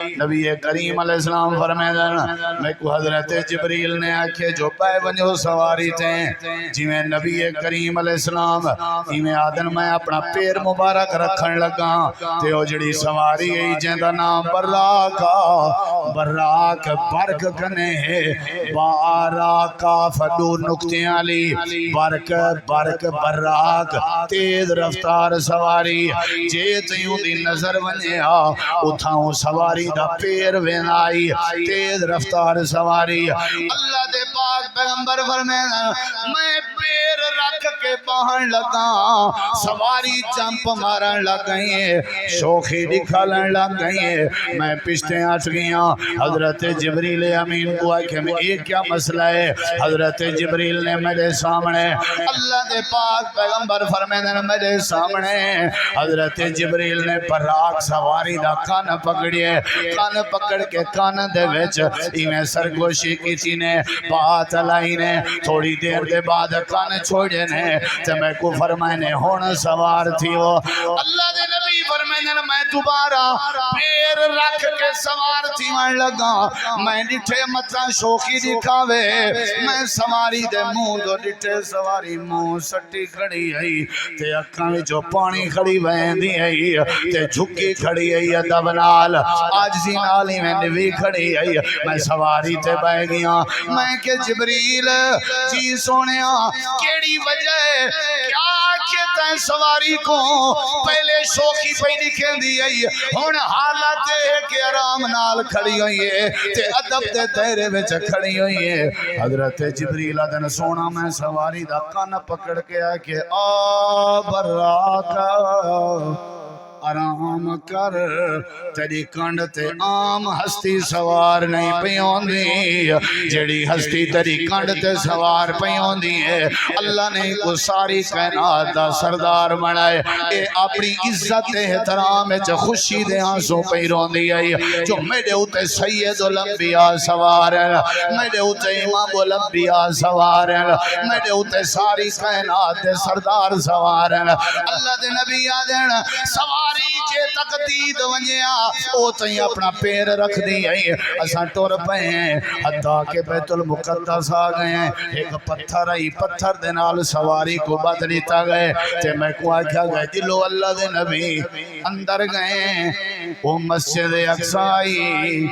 نبی کریم علیہ السلام فرمائے میں کو حضرت جبریل نے آکھے جو پائے ونجو سواری تھیں جی میں نبی کریم علیہ السلام میں آدن میں اپنا پیر مبارک رکھن لگا تے او جڑی سواری ہے جہاں نام براکا براک برک کنے ہے باراکا فدو نکتیاں لی برک برک براک تیز رفتار سواری جے تیوں دی نظر ونیا اتھاؤں سواری دا پیر وینائی تیز رفتار سواری اللہ دے پاک پیغمبر فرمائے میں پیر رکھ کے باہن لگا سواری جمپ مارن لگ گئی شوخی دکھالن لگ گئی میں پشتے آٹ گیا حضرت جبریل امین کو آئے میں ایک کیا مسئلہ ہے حضرت جبریل نے میرے سامنے اللہ دے پاک پیغمبر فرمائے میرے سامنے حضرت جبریل نے براک سواری دا کان پکڑیے کان پکڑ کے کان دے ویچ ایمیں سرگوشی کی تھی نے بات لائی نے تھوڑی دیر دے بعد کان چھوڑے نے تے میں کو فرمائنے ہونا سوار تھی وہ اللہ دے نبی فرمائنے میں دوبارہ پیر رکھ کے سوار تھی میں لگا میں ڈٹھے مطلع شوخی دکھاوے میں سواری دے مون دو ڈٹھے سواری مون سٹی کھڑی ہے تے اکھاں جو پانی کھڑی بہن دی ہے تے جھکی کھڑی ہے ادب نال آج سی نالی میں نوی کھڑی ہے میں سواری تے بہ گیا میں کہ جبریل جی سونیا کیڑی وجہ ہے کیا کہتا ہے سواری کو پہلے شوخی پہ دکھیں دی ہے ہون حالت ہے کہ آرام نال کھڑی ہوئی ہے تے ادب دے دائرے وچ کھڑی ہوئی ہے حضرت جبریل دن سونا میں سواری دا کان پکڑ کے آئے کہ آ براکا آرام کر تیری کنڈ تے عام ہستی سوار نہیں پیون دی جڑی ہستی تیری کنڈ تے سوار پیون دی ہے اللہ نے کو ساری کائنات دا سردار بنائے اے اپنی عزت احترام چ خوشی دے آنسوں پیرون دی ہے جو میرے اوتے سید الانبیاء سوار ہے میرے اوتے امام الانبیاء سوار ہے میرے اوتے ساری کائنات دے سردار سوار ہے اللہ دے نبی آدین سوار جے تقدید ونجیا او تھی اپنا پیر رکھ دی ہے اساں ٹور پے ہیں حتیٰ کہ بیت المقدس آ گئے ہیں ایک پتھر آئی پتھر دے نال سواری کو بدلیتا گئے تے میں کو آکھا گئے جلو اللہ دے نبی اندر گئے ہیں وہ مسجد اقصی آئی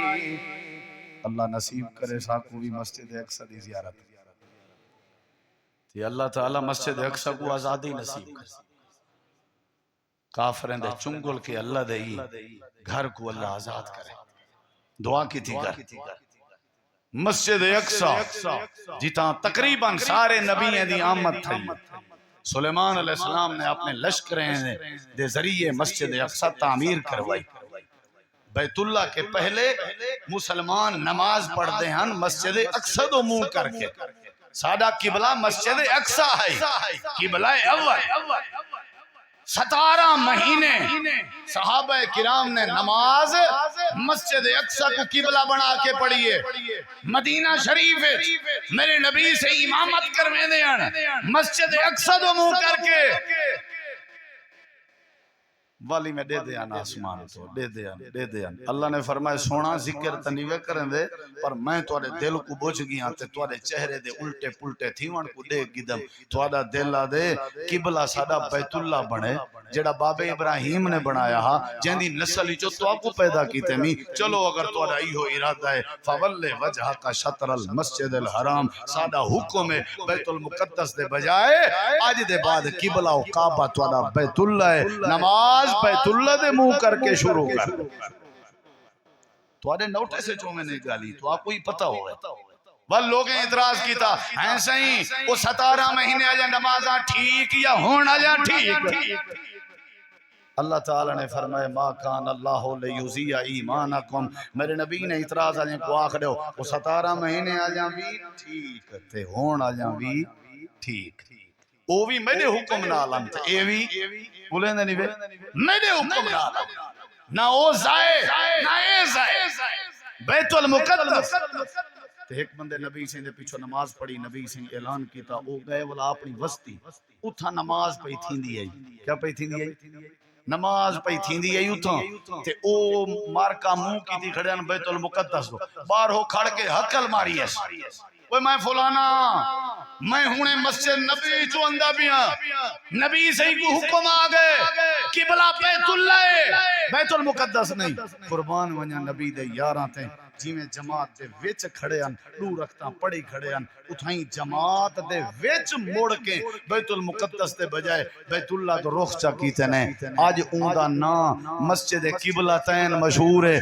اللہ نصیب کرے ساکو بھی مسجد اقصی دی زیارت تے اللہ تعالی مسجد اقصی کو آزادی نصیب کرے کافرین دے چنگل کے اللہ دے گھر کو اللہ آزاد کرے دعا کی تھی گھر مسجد اقصی جیتا تقریباً سارے نبییں دی آمد تھی سلیمان علیہ السلام نے اپنے لشکریں دے ذریعے مسجد اقصی تعمیر کروائی بیت اللہ کے پہلے مسلمان نماز پڑھ دے ہیں مسجد اقصی دو منہ کر کے سادہ قبلہ مسجد اقصی ہے قبلہ اول 17 مہینے صحابہ کرام نے نماز مسجد اقصی کو قبلہ بنا کے پڑھیے مدینہ شریف میرے نبی سے امامت کروے دیں مسجد اقصی دو منہ کر کے والی میں دے دیاں آسمان تو دے دیاں اللہ نے فرمائے سونا ذکر تنیوے کریں دے پر میں توڑے دل کو بوجھ گیا تے توڑے چہرے دے الٹے پلٹے تھیوان کو دے گدم توڑا دل دے قبلہ سادہ بیت اللہ بنے جڑا باب ابراہیم نے بنایا ہا جہندی نسلی جو تو آپ کو پیدا کی تیمی چلو اگر توڑا ایہو ارادہ ہے فَوَلِّ وَجْهَكَ شَطْرَ الْمَسْجِدِ الْحَرَامِ سادہ حکم ہے بیت المقدس دے بجائے آج دے بعد قبلہ و کعبہ توڑا بیت اللہ ہے نماز بیت اللہ دے منہ کر کے شروع کر تو آدھے نوٹے سے جو میں نے گالی تو آپ کو ہی پتہ ہو گئے بل لوگیں اعتراض کی تھا ایسا ہی وہ 17 مہینے آجا نمازاں ٹھیک یا ہون آجا ٹھیک اللہ تعالیٰ نے فرمائے ما کان اللہ لیوزی ایمانکم میرے نبی نے اعتراض آجا کو آخر ہو وہ 17 مہینے آجا بھی ٹھیک تے ہون آجا بھی ٹھیک وہ بھی میرے حکم نالم تھے اے بھی بولیں دے نہیں بے میرے حکم نالم نہ او زائے نہ اے زائے بیت المقدس تے ایک بندے نبی سے دے پیچھو نماز پڑھی نبی سے اعلان کیتا او گئے والا اپنی وستی اتھا نماز پہ تھی دی ہے کیا پہ تھی دی ہے نماز پئی تھیندی ہے اتھوں تے او مارکا منہ کی تھی کھڑے ان بیت المقدس کو باہر ہو کھڑ کے حقل ماری ہے وہ میں فلانا میں ہونے مسجد نبی چو اندہ بھی ہاں نبی سے ہی کو حکم آگئے قبلہ بیت اللہ بیت المقدس نہیں قربان ونیا نبی دے یاراں تے جی میں جماعت دے وچ کھڑے ہیں لو رکھتا پڑی کھڑے ہیں اتھائیں جماعت دے وچ موڑ کے بیت المقدس دے بجائے بیت اللہ تو رخ چا کیتے نے آج اون دا نا مسجد قبلہ تین مشہور ہے